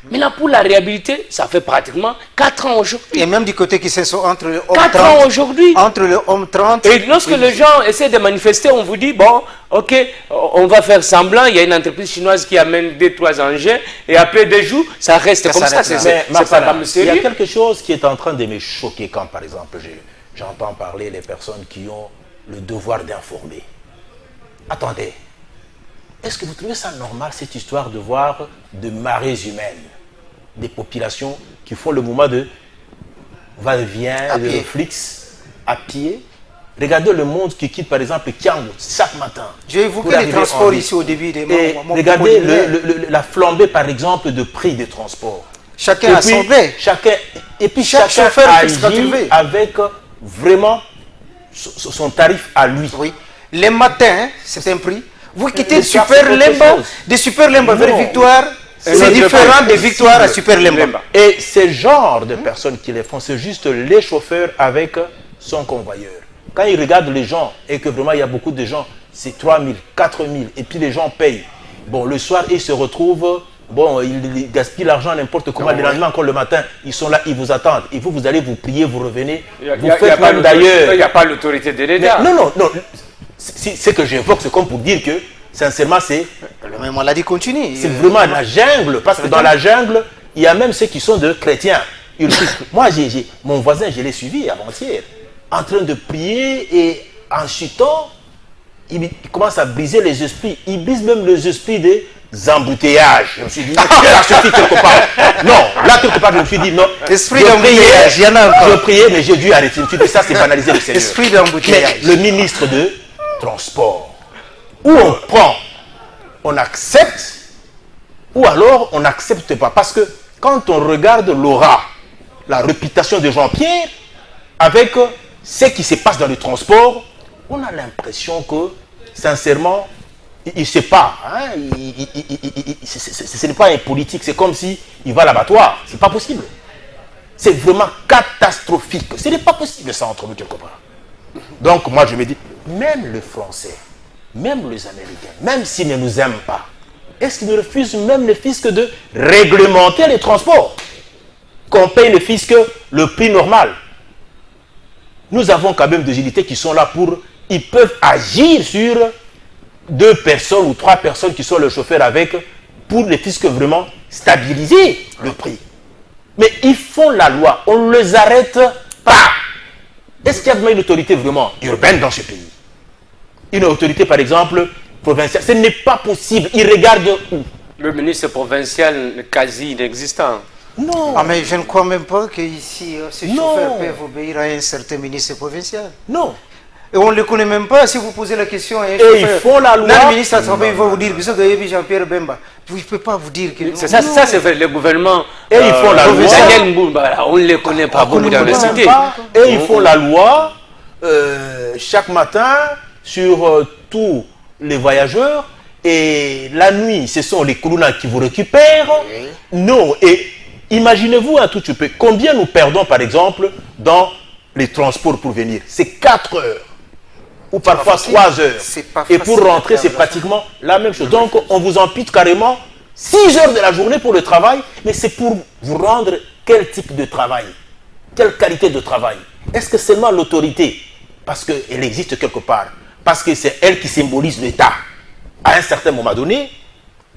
[SPEAKER 1] Maintenant, pour la réhabiliter, ça fait pratiquement 4 ans aujourd'hui.
[SPEAKER 2] Et même du côté qui sont entre le homme
[SPEAKER 1] 4 ans
[SPEAKER 2] 30,
[SPEAKER 1] aujourd'hui.
[SPEAKER 2] entre le homme 30
[SPEAKER 1] Et lorsque les gens essaient de manifester, on vous dit, bon, ok, on va faire semblant, il y a une entreprise chinoise qui amène 2-3 engins, et après 2 jours, ça reste comme ça. C'est pas comme
[SPEAKER 3] Il y a
[SPEAKER 1] sérieux.
[SPEAKER 3] quelque chose qui est en train de me choquer quand, par exemple, j'entends parler des personnes qui ont le devoir d'informer. Attendez, est-ce que vous trouvez ça normal, cette histoire de voir de marées humaines, des populations qui font le mouvement de va-et-vient, de Flix, à pied? Regardez le monde qui quitte, par exemple, Kiango chaque matin.
[SPEAKER 2] J'ai évoqué les transports ici au début des
[SPEAKER 3] regardez la flambée, par exemple, de prix des transports.
[SPEAKER 2] Chacun a son gré.
[SPEAKER 3] Chaque
[SPEAKER 2] chauffeur
[SPEAKER 3] agit
[SPEAKER 2] fait ce qu'il veut.
[SPEAKER 3] avec vraiment son tarif à lui.
[SPEAKER 2] Oui. Les matins, c'est un prix. Vous quittez
[SPEAKER 3] Le
[SPEAKER 2] Super
[SPEAKER 3] soir, c'est autre
[SPEAKER 2] Lemba,
[SPEAKER 3] chose.
[SPEAKER 2] de Super Lemba vers
[SPEAKER 3] Non.
[SPEAKER 2] Victoire, c'est
[SPEAKER 1] notre
[SPEAKER 2] différent
[SPEAKER 1] prix.
[SPEAKER 2] de Victoire à Super Lemba.
[SPEAKER 3] Et ce genre de personnes qui les font, c'est juste les chauffeurs avec son convoyeur. Quand ils regardent les gens et que vraiment il y a beaucoup de gens, c'est 3 000, 4 000, et puis les gens payent. Bon, le soir, ils se retrouvent, bon, ils gaspillent l'argent n'importe comment. Le lendemain, encore le matin, ils sont là, ils vous attendent. Et vous, vous allez vous plier, vous revenez. Vous faites même d'ailleurs.
[SPEAKER 1] Il n'y a pas l'autorité de l'État.
[SPEAKER 3] Non. Ce que j'évoque, c'est comme pour dire que, sincèrement, c'est
[SPEAKER 2] La maladie continue.
[SPEAKER 3] vraiment la jungle. Parce que dans la jungle, il y a même ceux qui sont de chrétiens. Moi, mon voisin, je l'ai suivi avant-hier, en train de prier et en chutant, il commence à briser les esprits. Il brise même les esprits embouteillages. Je me suis dit, ça suffit quelque part. Non, là, quelque part, je me suis dit, non.
[SPEAKER 2] Esprit d'embouteillage, il y en a encore.
[SPEAKER 3] Je priais, mais j'ai dû arrêter. Je me suis dit, ça, c'est banaliser le Seigneur.
[SPEAKER 2] Esprit d'embouteillage.
[SPEAKER 3] Mais le ministre de Transport, où on prend, on accepte, ou alors on n'accepte pas. Parce que quand on regarde l'aura, la réputation de Jean-Pierre, avec ce qui se passe dans le transport, on a l'impression que, sincèrement, il ne sait pas. Hein, ce n'est pas un politique, c'est comme s'il va à l'abattoir. Ce n'est pas possible. C'est vraiment catastrophique. Ce n'est pas possible ça entre nous quelque part. Donc moi je me dis, même les Français, même les Américains, même s'ils ne nous aiment pas, est-ce qu'ils ne refusent même le fisc de réglementer les transports? Qu'on paye le fisc le prix normal. Nous avons quand même des unités qui sont là pour... Ils peuvent agir sur 2 personnes ou 3 personnes qui sont le chauffeur avec, pour le fisc vraiment stabiliser le prix. Mais ils font la loi, on ne les arrête pas. Est-ce qu'il y a vraiment une autorité vraiment urbaine dans ce pays? Une autorité, par exemple, provinciale. Ce n'est pas possible. Ils regardent où?
[SPEAKER 1] Le ministre provincial quasi inexistant.
[SPEAKER 3] Non.
[SPEAKER 2] Ah, mais je ne crois même pas qu'ici, ces chauffeurs peuvent obéir à un certain ministre provincial.
[SPEAKER 3] Non.
[SPEAKER 2] Et on ne le connaît même pas. Si vous posez la question à un
[SPEAKER 3] Et
[SPEAKER 2] chauffeur,
[SPEAKER 3] ils font la loi.
[SPEAKER 2] le ministre à travail, il va vous dire, bisous de Jean-Pierre Bemba. Il ne peut pas vous dire que...
[SPEAKER 1] Ça c'est vrai, le gouvernement.
[SPEAKER 3] Et ils font la loi.
[SPEAKER 1] Daniel Mbouba, on ne les connaît pas beaucoup dans la cité.
[SPEAKER 3] Et ils font la loi chaque matin sur tous les voyageurs. Et la nuit, ce sont les colonnades qui vous récupèrent. Non. Et imaginez-vous un tout petit peu. Combien nous perdons, par exemple, dans les transports pour venir? C'est 4 heures. Ou parfois 3 heures. Et pour rentrer, c'est pratiquement la même chose. Donc, on vous ampute carrément 6 heures de la journée pour le travail. Mais c'est pour vous rendre quel type de travail? Quelle qualité de travail? Est-ce que seulement l'autorité, parce qu'elle existe quelque part, parce que c'est elle qui symbolise l'État, à un certain moment donné,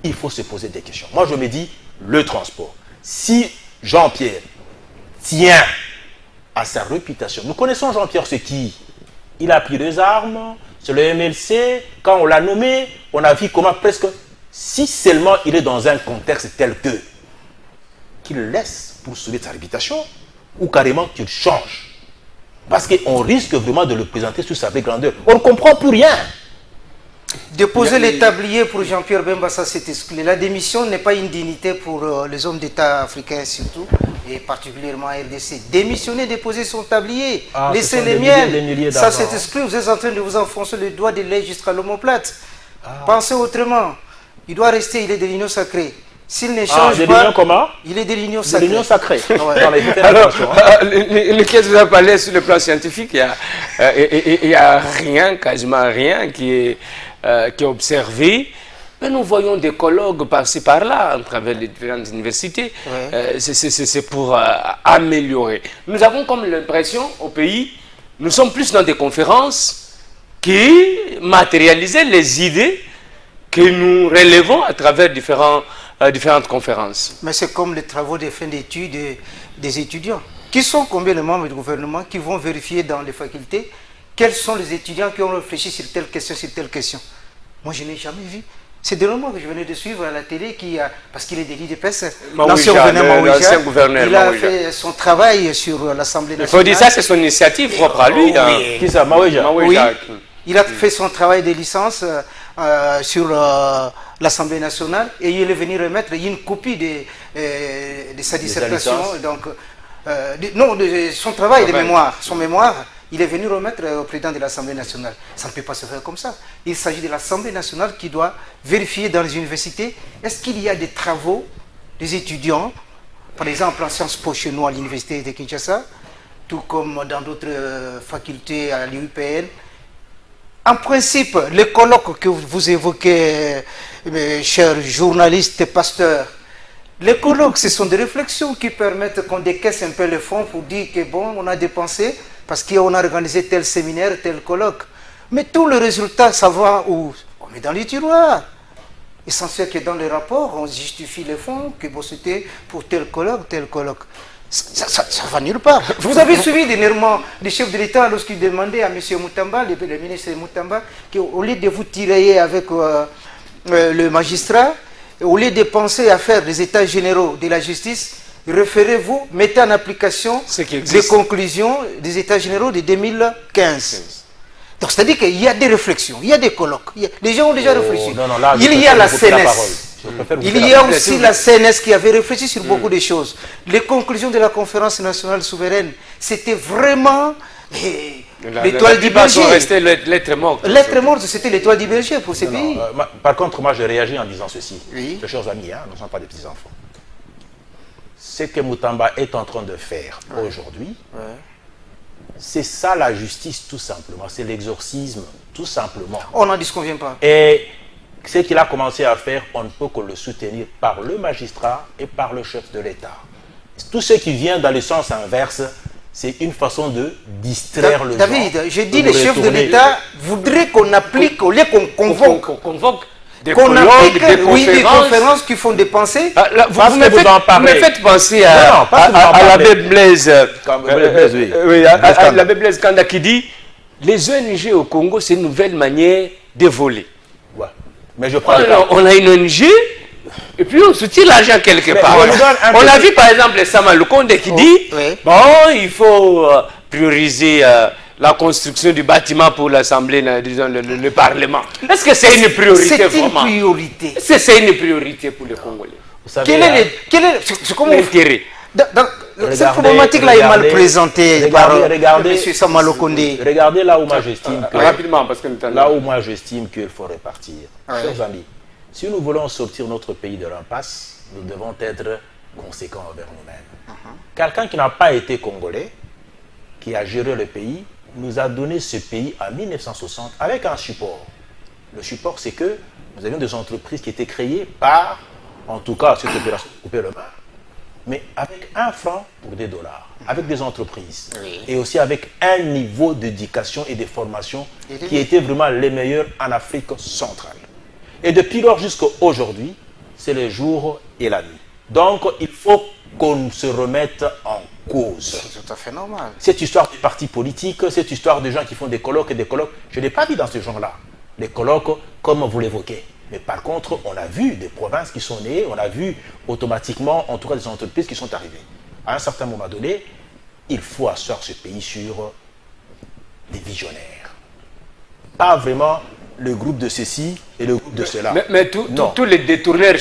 [SPEAKER 3] il faut se poser des questions. Moi, je me dis, le transport. Si Jean-Pierre tient à sa réputation, nous connaissons Jean-Pierre, c'est qui? Il a pris 2 armes, c'est le MLC. Quand on l'a nommé, on a vu comment presque, si seulement il est dans un contexte tel que, qu'il laisse pour sauver sa réputation, ou carrément qu'il change. Parce qu'on risque vraiment de le présenter sous sa vraie grandeur. On ne comprend plus rien.
[SPEAKER 2] Déposer les tabliers pour Jean-Pierre Bemba, ça c'est exclu. La démission n'est pas une dignité pour les hommes d'État africains surtout, et particulièrement RDC. Démissionner, déposer son tablier, laisser les miens, ça c'est exclu. Vous êtes en train de vous enfoncer le doigt de lait jusqu'à l'omoplate. Pensez autrement. Il doit rester, il est de l'union sacrée. S'il ne change pas,
[SPEAKER 3] comment?
[SPEAKER 2] il est de l'union sacrée.
[SPEAKER 3] De l'union sacrée.
[SPEAKER 1] Alors, lequel vous a parlé sur le plan scientifique, il y a rien, quasiment rien qui est observé. Mais nous voyons des colloques par-ci par-là, à travers les différentes universités. Ouais. C'est pour améliorer. Nous avons comme l'impression, au pays, nous sommes plus dans des conférences qui matérialisaient les idées que nous relevons à travers différentes conférences.
[SPEAKER 2] Mais c'est comme les travaux de fin d'études des étudiants. Qui sont combien de membres du gouvernement qui vont vérifier dans les facultés quels sont les étudiants qui ont réfléchi sur telle question, sur telle question? Moi, je n'ai jamais vu. C'est de moi que je venais de suivre à la télé, parce qu'il est délit de presse. L'ancien gouverneur, il a fait son travail sur l'Assemblée nationale.
[SPEAKER 1] Il faut dire ça, c'est son initiative propre à lui.
[SPEAKER 2] Oui.
[SPEAKER 3] Qui ça, Maouéja?
[SPEAKER 2] Oui. Il a fait son travail de licence sur l'Assemblée nationale et il est venu remettre une copie de sa dissertation. Donc, non, de son travail de mémoire. Son mémoire, il est venu remettre au président de l'Assemblée nationale. Ça ne peut pas se faire comme ça. Il s'agit de l'Assemblée nationale qui doit vérifier dans les universités, est-ce qu'il y a des travaux des étudiants, par exemple en Sciences Po chez nous à l'université de Kinshasa, tout comme dans d'autres facultés à l'UPN. En principe, les colloques que vous évoquez, mes chers journalistes et pasteurs, les colloques, ce sont des réflexions qui permettent qu'on décaisse un peu les fonds pour dire que bon, on a dépensé parce qu'on a organisé tel séminaire, tel colloque. Mais tout le résultat, ça va où? On met dans les tiroirs. Essentiel que dans les rapports, on justifie les fonds, que bon, c'était pour tel colloque, tel colloque. Ça va nulle part. Vous avez suivi dernièrement le chef de l'État lorsqu'il demandait à M. Moutamba, le ministre Moutamba, qu'au lieu de vous tirailler avec le magistrat, au lieu de penser à faire des états généraux de la justice, référez-vous, mettez en application les conclusions des états généraux de 2015. Donc c'est-à-dire qu'il y a des réflexions, il y a des colloques, les gens ont déjà réfléchi. Il y a la CNS. Il y a aussi la CNS qui avait réfléchi sur beaucoup de choses. Les conclusions de la conférence nationale souveraine, c'était vraiment l'étoile du berger.
[SPEAKER 1] L'être morte.
[SPEAKER 2] L'être morte, c'était l'étoile du berger pour ces pays.
[SPEAKER 3] Par contre, moi, je réagis en disant ceci.
[SPEAKER 2] Oui.
[SPEAKER 3] Mes chers amis, nous ne sommes pas des petits-enfants. Ce que Moutamba est en train de faire aujourd'hui, c'est ça la justice, tout simplement. C'est l'exorcisme, tout simplement.
[SPEAKER 2] On n'en disconvient pas.
[SPEAKER 3] Et ce qu'il a commencé à faire, on ne peut que le soutenir par le magistrat et par le chef de l'État. Tout ce qui vient dans le sens inverse, c'est une façon de distraire le
[SPEAKER 2] David,
[SPEAKER 3] genre.
[SPEAKER 2] je dis les chefs de l'État voudraient qu'on applique, au lieu qu'on convoque,
[SPEAKER 1] des
[SPEAKER 2] qu'on
[SPEAKER 1] colloques,
[SPEAKER 2] applique des conférences qui font des pensées.
[SPEAKER 1] Vous me faites penser à l'abbé Blaise. L'abbé Blaise Kanda qui dit les ONG au Congo, c'est une nouvelle manière de voler.
[SPEAKER 3] Ouais. Mais je prends
[SPEAKER 1] on a une ONG et puis on soutient l'argent quelque part. On a vu par exemple Sama Lukonde qui dit bon, il faut prioriser la construction du bâtiment pour l'Assemblée, disons le Parlement. Est-ce que c'est une priorité vraiment?
[SPEAKER 2] C'est une priorité.
[SPEAKER 1] C'est une priorité pour les Congolais.
[SPEAKER 2] Quel est
[SPEAKER 1] l'intérêt?
[SPEAKER 2] Cette problématique-là est mal présentée par
[SPEAKER 3] M.
[SPEAKER 2] Sama Lukonde.
[SPEAKER 3] Regardez là où moi j'estime que...
[SPEAKER 1] Rapidement, parce que
[SPEAKER 3] là où moi j'estime qu'il faut repartir. Chers amis, si nous voulons sortir notre pays de l'impasse, nous devons être conséquents envers nous-mêmes. Quelqu'un qui n'a pas été congolais, qui a géré le pays, nous a donné ce pays en 1960 avec un support. Le support, c'est que nous avions des entreprises qui étaient créées par, en tout cas, cette opération couper le main, mais avec 1 franc pour $2, avec des entreprises. Et aussi avec un niveau d'éducation et de formation qui était vraiment les meilleurs en Afrique centrale. Et depuis lors jusqu'à aujourd'hui, c'est le jour et la nuit. Donc, il faut qu'on se remette en cause.
[SPEAKER 2] C'est tout à fait normal.
[SPEAKER 3] Cette histoire des partis politiques, cette histoire de gens qui font des colloques et des colloques, je n'ai pas vu dans ce genre-là. Les colloques, comme vous l'évoquez. Mais par contre, on a vu des provinces qui sont nées, on a vu automatiquement, en tout cas, des entreprises qui sont arrivées. À un certain moment donné, il faut asseoir ce pays sur des visionnaires. Pas vraiment le groupe de ceci et le groupe de cela.
[SPEAKER 1] Mais tous les détourneurs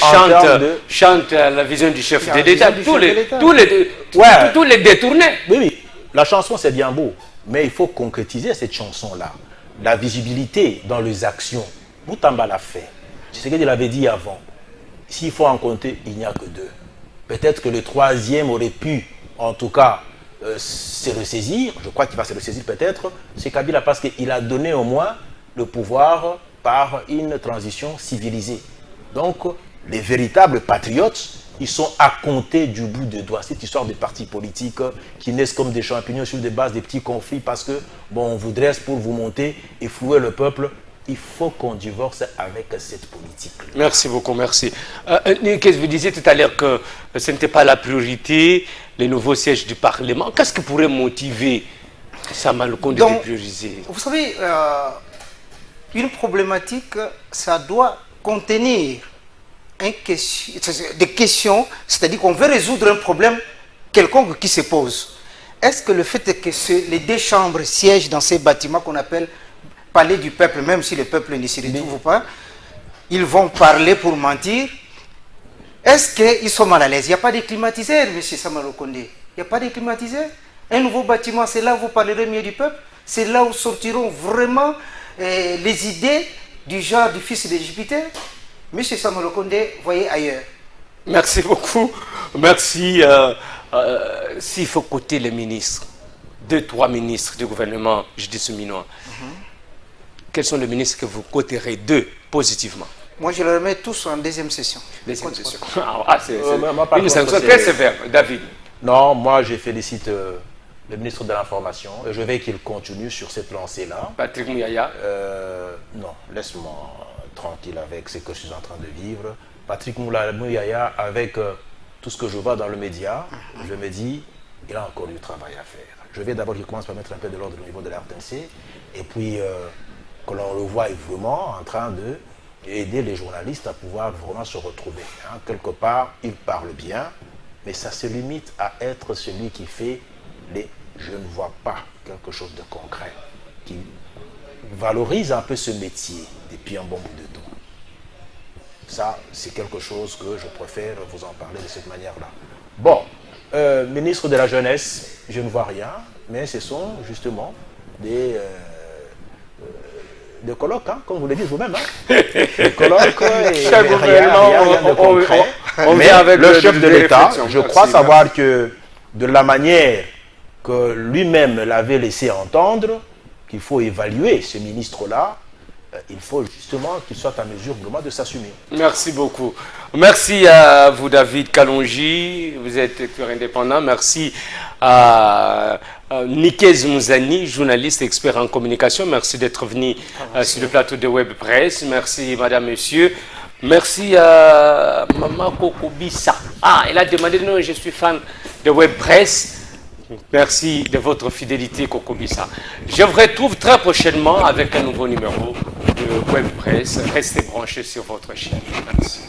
[SPEAKER 1] chantent la vision du chef de l'État. Tous les détournés.
[SPEAKER 3] Oui, la chanson c'est bien beau, mais il faut concrétiser cette chanson-là. La visibilité dans les actions. Moutamba l'a fait. C'est ce qu'il avait dit avant. S'il faut en compter, il n'y a que 2. Peut-être que le 3e aurait pu, en tout cas, se ressaisir. Je crois qu'il va se ressaisir peut-être. C'est Kabila parce qu'il a donné au moins le pouvoir par une transition civilisée. Donc, les véritables patriotes, ils sont à compter du bout des doigts. Cette histoire de partis politiques qui naissent comme des champignons sur des bases des petits conflits parce que, bon, on vous dresse pour vous monter et flouer le peuple. Il faut qu'on divorce avec cette politique.
[SPEAKER 1] Merci beaucoup, merci. Qu'est-ce que vous disiez tout à l'heure que ce n'était pas la priorité, les nouveaux sièges du Parlement. Qu'est-ce qui pourrait motiver Sama Lukonde de prioriser?
[SPEAKER 2] Vous savez, une problématique, ça doit contenir des questions, c'est-à-dire qu'on veut résoudre un problème quelconque qui se pose. Est-ce que le fait que les 2 chambres siègent dans ces bâtiments qu'on appelle Palais du peuple, même si le peuple ne s'y retrouve pas, ils vont parler pour mentir? Est-ce qu'ils sont mal à l'aise? Il n'y a pas de climatiseur, M. Sama Lukonde. Il n'y a pas de climatiseur. Un nouveau bâtiment, c'est là où vous parlerez mieux du peuple. C'est là où sortiront vraiment les idées du genre du fils de Jupiter. M. Sama Lukonde, voyez ailleurs.
[SPEAKER 1] Merci beaucoup. Merci. S'il faut coter les ministres, 2-3 ministres du gouvernement, je dis souminois, quels sont les ministres que vous coterez positivement?
[SPEAKER 2] Moi, je les remets tous en 2e session.
[SPEAKER 1] Deuxième session. C'est une sanction très sévère. David?
[SPEAKER 3] Non, moi, je félicite le ministre de l'Information et je veux qu'il continue sur cette lancée-là.
[SPEAKER 1] Patrick Mouyaya?
[SPEAKER 3] Non, laisse-moi tranquille avec ce que je suis en train de vivre. Patrick Mouyaya, avec tout ce que je vois dans le média, je me dis, il a encore du travail à faire. Je vais d'abord qu'il commence par mettre un peu de l'ordre au niveau de la RTNC et puis que l'on le voit vraiment en train de et aider les journalistes à pouvoir vraiment se retrouver. Hein. Quelque part, ils parlent bien, mais ça se limite à être celui qui fait les « je ne vois pas » quelque chose de concret, qui valorise un peu ce métier depuis un bon bout de temps. Ça, c'est quelque chose que je préfère vous en parler de cette manière-là. Bon, ministre de la Jeunesse, je ne vois rien, mais ce sont justement des colloques, hein, comme vous le dites vous-même. Hein. Des colloques et
[SPEAKER 1] Chaque gouvernement,
[SPEAKER 3] rien de concret.
[SPEAKER 1] on
[SPEAKER 3] Mais
[SPEAKER 1] vient avec
[SPEAKER 3] le chef de l'État,
[SPEAKER 1] réflexions.
[SPEAKER 3] je crois savoir que de la manière que lui-même l'avait laissé entendre, qu'il faut évaluer ce ministre-là, il faut justement qu'il soit en mesure vraiment de s'assumer.
[SPEAKER 1] Merci beaucoup. Merci à vous, David Kalonji. Vous êtes lecteur indépendant. Merci à Nikez Mouzani, journaliste expert en communication. Merci d'être venu sur le plateau de Web Presse. Merci, madame, monsieur. Merci à Maman Kokobissa. Ah, elle a demandé, non, je suis fan de Web Presse. Merci de votre fidélité, Kokobissa. Je vous retrouve très prochainement avec un nouveau numéro de Web Presse. Restez branchés sur votre chaîne. Merci.